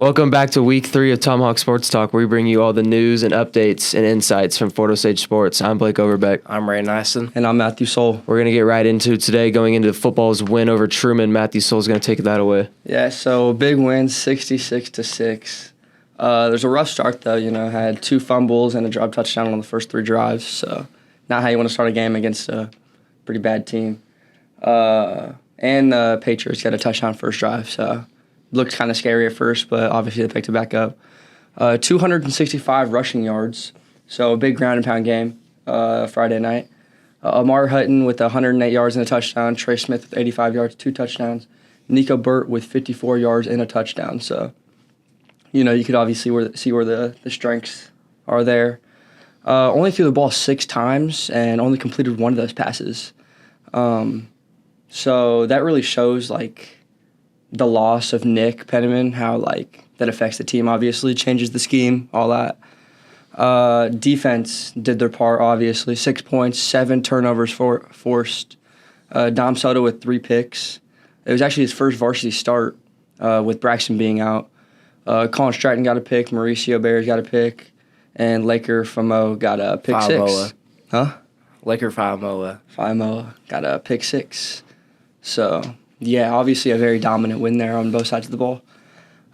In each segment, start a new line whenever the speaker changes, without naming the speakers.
Welcome back to week 3 of Tomahawk Sports Talk, where we bring you all the news and updates and insights from Fort Osage Sports. I'm Blake Overbeck.
I'm Ray Nyson.
And I'm Matthew Soul.
We're going to get right into it today, going into football's win over Truman. Matthew Soul's going to take that away.
Yeah, so big win, 66-6. There's a rough start, though. Had 2 fumbles and a drop touchdown on the first 3 drives. So not how you want to start a game against a pretty bad team. And the Patriots got a touchdown first drive, so looked kind of scary at first, but obviously they picked it back up. 265 rushing yards, so a big ground and pound game Friday night. Amar Hutton with 108 yards and a touchdown. Trey Smith with 85 yards, 2 touchdowns. Nico Burt with 54 yards and a touchdown. So, you could obviously see where the strengths are there. Only threw the ball 6 times and only completed 1 of those passes. So that really shows, the loss of Nick Penniman, how, that affects the team, obviously, changes the scheme, all that. Defense did their part, obviously. 6 points, 7 turnovers forced. Dom Soto with 3 picks. It was actually his first varsity start with Braxton being out. Colin Stratton got a pick. Mauricio Bears got a pick. And Laker Famo got a pick 6. Huh?
Laker Famo
got a pick 6. So, yeah, obviously a very dominant win there on both sides of the ball.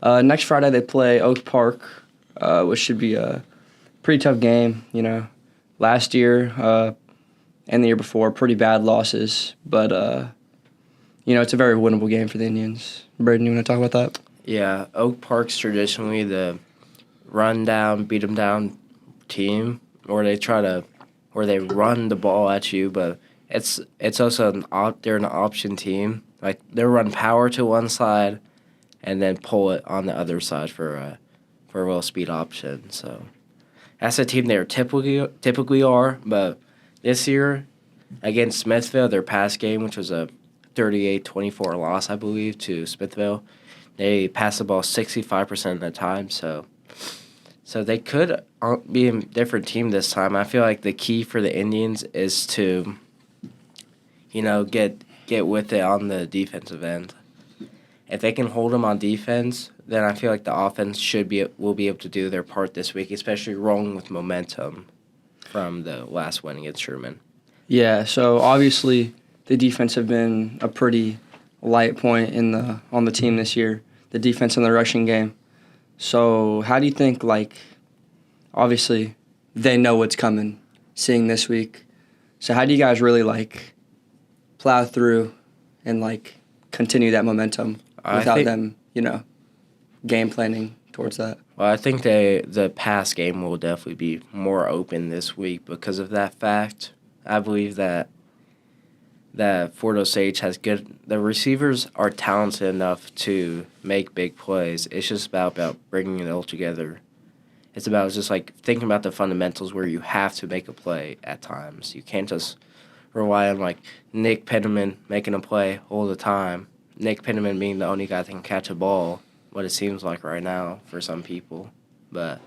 Next Friday they play Oak Park, which should be a pretty tough game. Last year and the year before, pretty bad losses. But, it's a very winnable game for the Indians. Braden, you want to talk about that?
Yeah, Oak Park's traditionally the run down, beat them down team, where they run the ball at you, but it's also they're an option team. They'll run power to one side, and then pull it on the other side for a real speed option. So that's a team they typically are. But this year against Smithville, their pass game, which was a 38-24 loss, I believe, to Smithville, they passed the ball 65% of the time. So they could be a different team this time. I feel like the key for the Indians is to, get with it on the defensive end. If they can hold them on defense, then I feel like the offense will be able to do their part this week, especially rolling with momentum from the last win against Sherman.
Yeah, so obviously the defense have been a pretty light point on the team this year, the defense in the rushing game. So how do you think, obviously they know what's coming, seeing this week. So how do you guys really, plow through and, continue that momentum without them, game planning towards that?
Well, I think the pass game will definitely be more open this week because of that fact. I believe that Fort Osage has the receivers are talented enough to make big plays. It's just about bringing it all together. It's about just thinking about the fundamentals where you have to make a play at times. You can't just rely on Nick Penniman making a play all the time. Nick Penniman being the only guy that can catch a ball, what it seems like right now for some people. But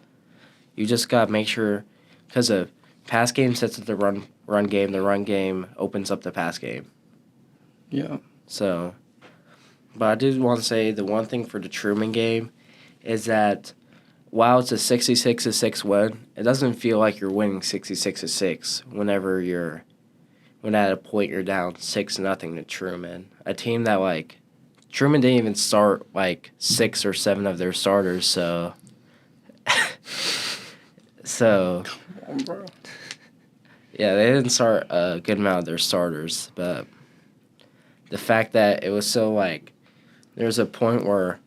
you just got to make sure, because the pass game sets up the run game, the run game opens up the pass game.
Yeah.
So, but I do want to say the one thing for the Truman game is that while it's a 66-6 win, it doesn't feel like you're winning 66-6 when at a point you're down 6-0 to Truman. A team that Truman didn't even start 6 or 7 of their starters, so
Come on, bro.
Yeah, they didn't start a good amount of their starters, but the fact that it was so there's a point where,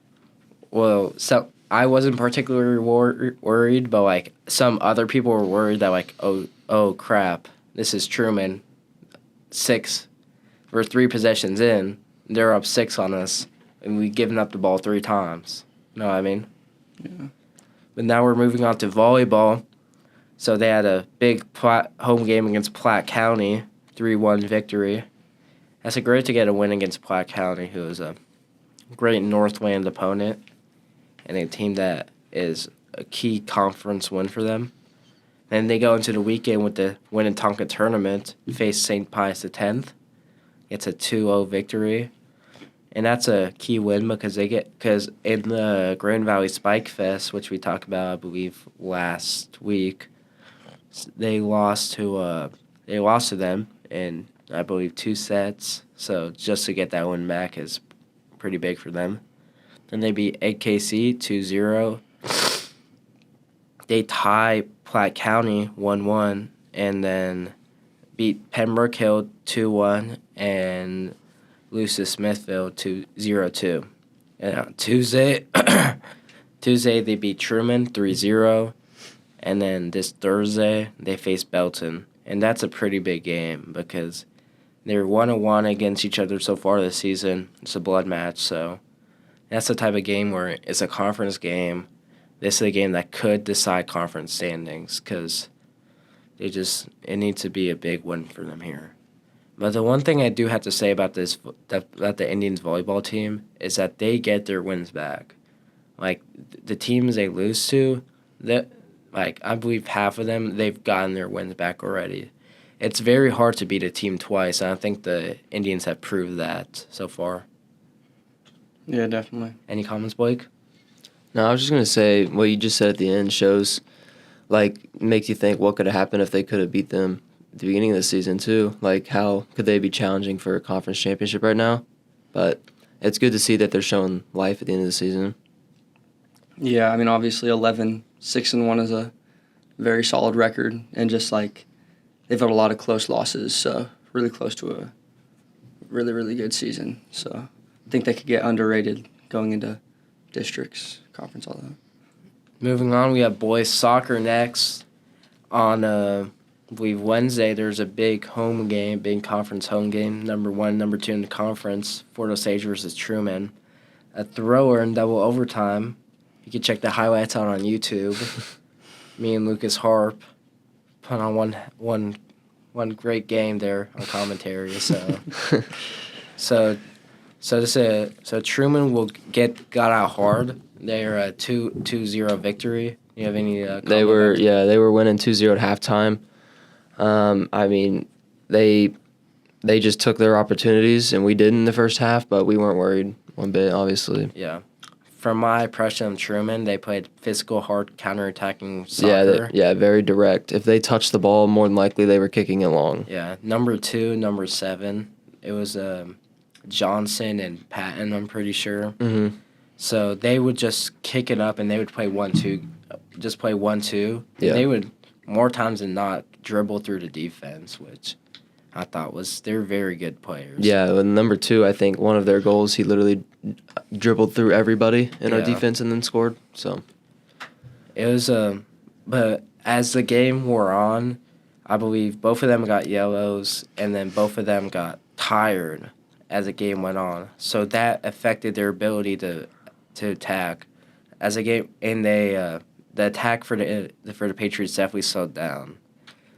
I wasn't particularly worried, but some other people were worried that oh crap, this is Truman. 6, we're 3 possessions in, they're up 6 on us, and we've given up the ball 3 times. You know what I mean?
Yeah.
But now we're moving on to volleyball. So they had a big home game against Platte County, 3-1 victory. That's great to get a win against Platte County, who is a great Northland opponent and a team that is a key conference win for them. Then they go into the weekend with the Winnetonka tournament, face St. Pius X. It's a 2-0 victory. and that's a key win because in the Grand Valley Spike Fest, which we talked about, I believe, last week, they lost to them in, I believe, 2 sets. So just to get that one back is pretty big for them. Then they beat AKC 2-0. They tie Platte County 1-1, and then beat Pembroke Hill 2-1 and Lucis Smithville 0-2. And on Tuesday, they beat Truman 3-0, and then this Thursday they face Belton, and that's a pretty big game because they're 1-1 against each other so far this season. It's a blood match, so that's the type of game where it's a conference game. This is a game that could decide conference standings because it needs to be a big win for them here. But the one thing I do have to say about about the Indians volleyball team is that they get their wins back. Like the teams they lose to, I believe half of them they've gotten their wins back already. It's very hard to beat a team twice, and I think the Indians have proved that so far.
Yeah, definitely.
Any comments, Blake?
No, I was just going to say what you just said at the end shows, makes you think what could have happened if they could have beat them at the beginning of the season, too. Like, how could they be challenging for a conference championship right now? But it's good to see that they're showing life at the end of the season.
Yeah, I mean, obviously 6-1 is a very solid record, and just they've had a lot of close losses, so really close to a really, really good season. So I think they could get underrated going into districts, conference, all that.
Moving on, we have boys soccer next. On, I believe, Wednesday, there's a big conference home game, number 1, number 2 in the conference, Fort Osage versus Truman. A thrower in double overtime. You can check the highlights out on YouTube. Me and Lucas Harp put on one great game there on commentary. So Truman got out hard. They're a 2-0 victory. You have any?
They were winning 2-0 at halftime. I mean, they just took their opportunities, and we did in the first half, but we weren't worried one bit, obviously.
Yeah. From my impression of Truman, they played physical, hard, counterattacking soccer.
Yeah, very direct. If they touched the ball, more than likely they were kicking it long.
Yeah, number 2, number 7. It was Johnson and Patton, I'm pretty sure.
Mm-hmm.
So they would just kick it up, and they would play 1-2, just play 1-2.
Yeah.
They would, more times than not, dribble through the defense, which I thought they're very good players.
Yeah, and number 2, I think one of their goals, he literally dribbled through everybody in our defense and then scored. So
it was but as the game wore on, I believe both of them got yellows, and then both of them got tired as the game went on. So that affected their ability to attack as a game, and the attack for the Patriots definitely slowed down.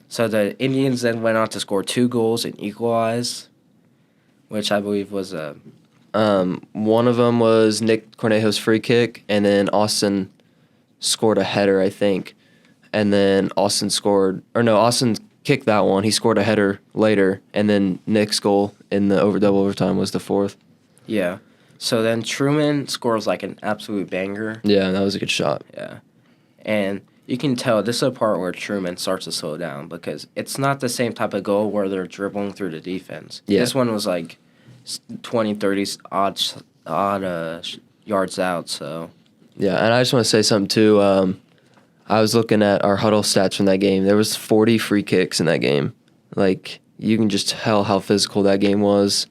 So the Indians then went on to score 2 goals and equalize, which I believe was
one of them was Nick Cornejo's free kick, and then Austin scored a header, I think. And then Austin kicked that one. He scored a header later, and then Nick's goal in the double overtime was the 4th.
Yeah. So then Truman scores an absolute banger.
Yeah, that was a good shot.
Yeah. And you can tell this is a part where Truman starts to slow down because it's not the same type of goal where they're dribbling through the defense.
Yeah.
This one was 20, 30 odd yards out. So.
Yeah, and I just want to say something too. I was looking at our huddle stats from that game. There was 40 free kicks in that game. You can just tell how physical that game was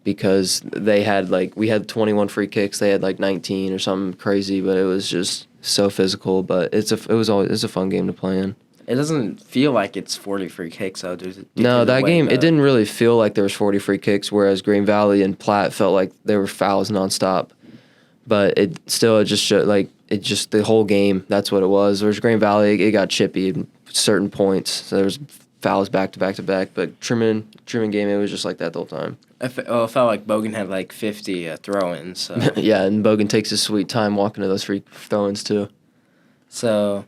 because they had we had 21 free kicks. They had 19 or something crazy, but it was just so physical. But it's a fun game to play in.
It doesn't feel like it's 40 free kicks, though.
No, that game, it didn't really feel like there was 40 free kicks, whereas Green Valley and Platte felt like there were fouls nonstop. But it just showed, the whole game, that's what it was. Whereas Green Valley, it got chippy at certain points. So there was fouls back to back to back. But Truman game, it was just like that the whole time.
It felt like Bogan had 50 throw-ins. So.
Yeah, and Bogan takes his sweet time walking to those free throw-ins too.
So,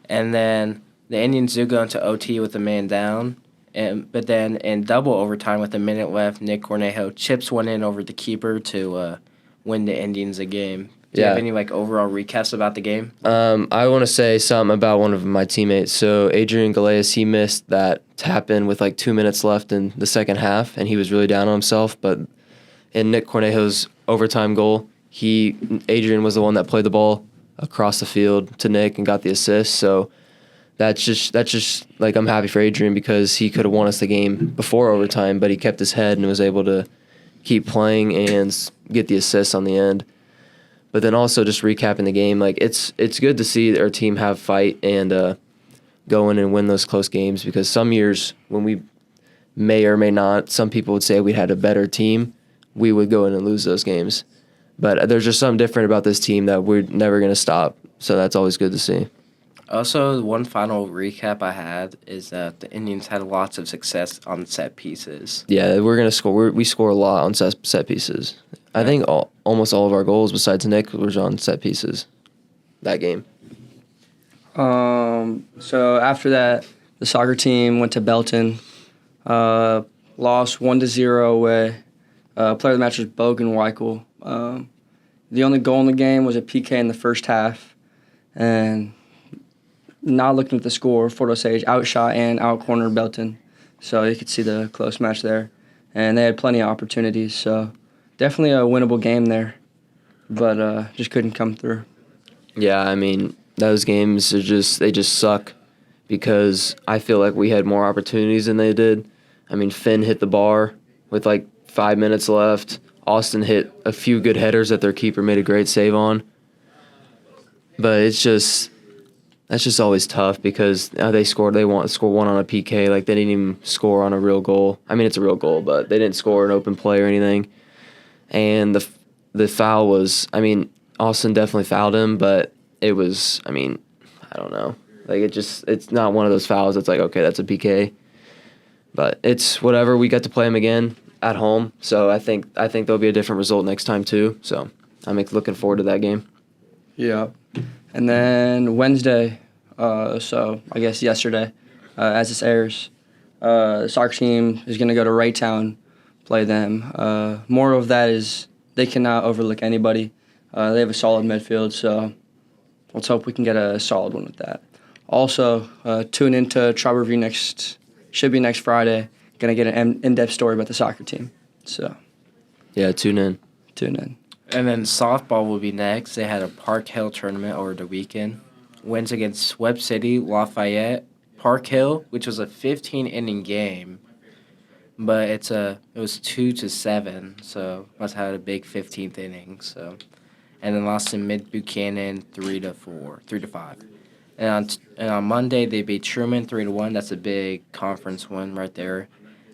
and then the Indians do go into OT with a man down, But then in double overtime with a minute left, Nick Cornejo chips one in over the keeper to win the Indians a game. Do you have any overall recaps about the game?
I want to say something about one of my teammates. So Adrian Galeas, he missed that tap in with 2 minutes left in the second half, and he was really down on himself. But in Nick Cornejo's overtime goal, Adrian was the one that played the ball across the field to Nick and got the assist. So that's just I'm happy for Adrian because he could have won us the game before overtime, but he kept his head and was able to keep playing and get the assist on the end. But then also just recapping the game, it's good to see our team have fight and go in and win those close games because some years when we may or may not, some people would say we had a better team, we would go in and lose those games. But there's just something different about this team that we're never going to stop. So that's always good to see.
Also, one final recap I had is that the Indians had lots of success on set pieces.
Yeah, we're going to score. We score a lot on set pieces. I think almost all of our goals, besides Nick, was on set pieces that game.
So after that, the soccer team went to Belton, lost 1-0 away. Player of the match was Bogan Weichel. The only goal in the game was a PK in the first half, and not looking at the score, Fort Osage outshot and outcornered Belton, so you could see the close match there, and they had plenty of opportunities, so definitely a winnable game there, but just couldn't come through.
Yeah, I mean, those games they just suck because I feel like we had more opportunities than they did. I mean, Finn hit the bar with 5 minutes left. Austin hit a few good headers that their keeper made a great save on. But that's just always tough because they want to score one on a PK. They didn't even score on a real goal. I mean, it's a real goal, but they didn't score an open play or anything. And the foul was, I mean, Austin definitely fouled him, but it was, I mean, I don't know. It's not one of those fouls that's okay, that's a PK. But it's whatever. We got to play him again at home, so I think there'll be a different result next time too. So I'm looking forward to that game.
Yeah, and then Wednesday, so I guess yesterday, as this airs, the soccer team is going to go to Raytown, play them. More of that is they cannot overlook anybody. They have a solid midfield, so let's hope we can get a solid one with that. Also, tune into Tribe Review should be next Friday. Going to get an in-depth story about the soccer team. So,
yeah, tune in.
And then softball will be next. They had a Park Hill tournament over the weekend. Wins against Webb City, Lafayette, Park Hill, which was a 15-inning game, but it was 2-7, so must have had a big 15th inning. So, and then lost to Mid Buchanan 3-5. And on Monday they beat Truman 3-1. That's a big conference win right there.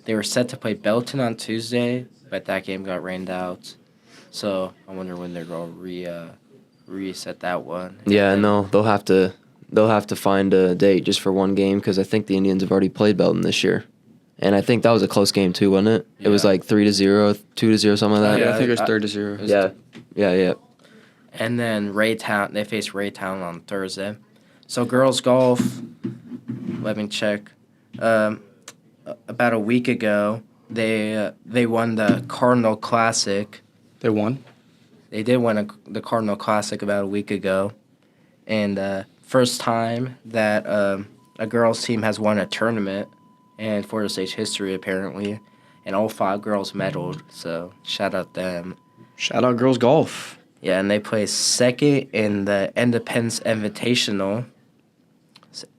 They were set to play Belton on Tuesday, but that game got rained out. So I wonder when they're going to reset that one.
Yeah, no, they'll have to find a date just for one game because I think the Indians have already played Belton this year, and I think that was a close game too, wasn't it? Yeah. It was 3-0, 2-0, something like that.
Yeah, I think it was 3-0.
Yeah.
And then they face Raytown on Thursday. So girls golf, let me check. About a week ago, they won the Cardinal Classic.
They won?
They did win the Cardinal Classic about a week ago. And first time that a girls team has won a tournament in Florida State history, apparently. And all 5 girls medaled, so shout out them.
Shout out girls golf.
Yeah, and they placed second in the Independence Invitational.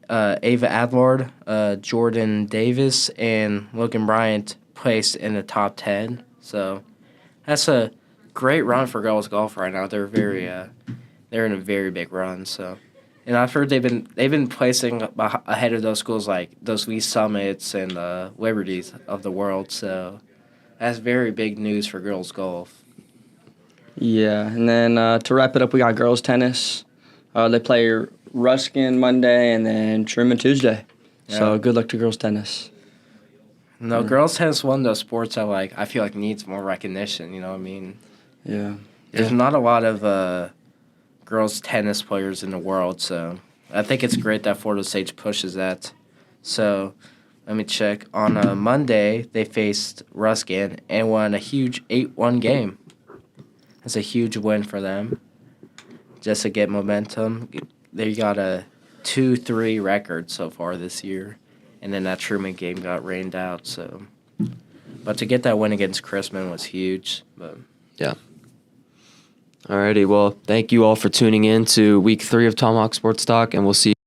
Ava Adlard, Jordan Davis, and Logan Bryant placed in the top 10. So that's a great run for girls golf right now. They're they're in a very big run. So, and I've heard they've been placing ahead of those schools like those Lee Summits and Liberties of the world. So that's very big news for girls golf.
Yeah, and then to wrap it up, we got girls tennis. They play Ruskin Monday and then Truman Tuesday. Yeah. So good luck to girls tennis.
No, girls tennis is one of those sports that I feel like needs more recognition. You know what I mean?
Yeah.
There's not a lot of girls tennis players in the world, so I think it's great that Florida State pushes that. So Let me check. On a Monday, they faced Ruskin and won a huge 8-1 game. That's a huge win for them. Just to get momentum, they got a 2-3 record so far this year, and then that Truman game got rained out. So, but to get that win against Chrisman was huge. But
Yeah. Alrighty, well, thank you all for tuning in to week 3 of Tomahawk Sports Talk, and we'll see you